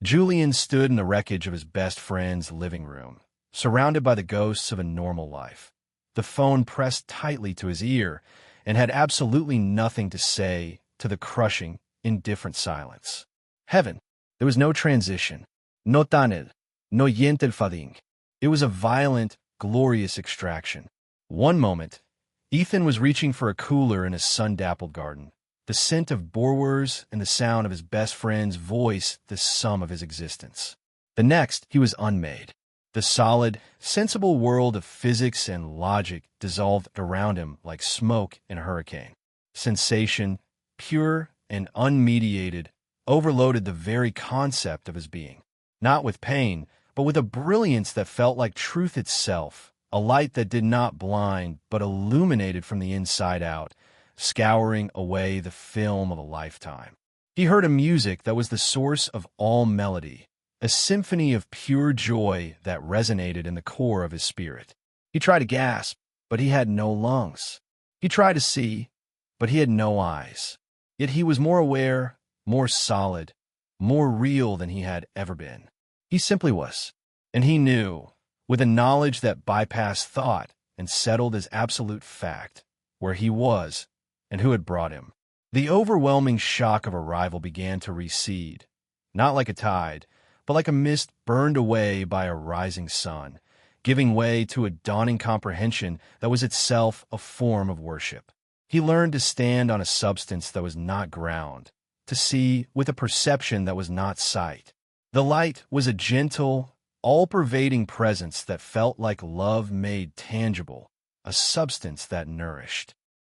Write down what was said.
Julian stood in the wreckage of his best friend's living room, surrounded by the ghosts of a normal life. The phone pressed tightly to his ear and had absolutely nothing to say to the crushing, indifferent silence. Heaven. There was no transition. No tunnel. No yentel fading. It was a violent, glorious extraction. One moment, Ethan was reaching for a cooler in his sun-dappled garden. The scent of borewors and the sound of his best friend's voice the sum of his existence. The next, he was unmade. The solid, sensible world of physics and logic dissolved around him like smoke in a hurricane. Sensation, pure and unmediated, overloaded the very concept of his being. Not with pain, but with a brilliance that felt like truth itself, a light that did not blind but illuminated from the inside out, scouring away the film of a lifetime. He heard a music that was the source of all melody, a symphony of pure joy that resonated in the core of his spirit. He tried to gasp, but he had no lungs. He tried to see, but he had no eyes. Yet he was more aware, more solid, more real than he had ever been. He simply was. And he knew, with a knowledge that bypassed thought and settled as absolute fact, where he was and who had brought him. The overwhelming shock of arrival began to recede, not like a tide, but like a mist burned away by a rising sun, giving way to a dawning comprehension that was itself a form of worship. He learned to stand on a substance that was not ground, to see with a perception that was not sight. The light was a gentle, all-pervading presence that felt like love made tangible, a substance that nourished.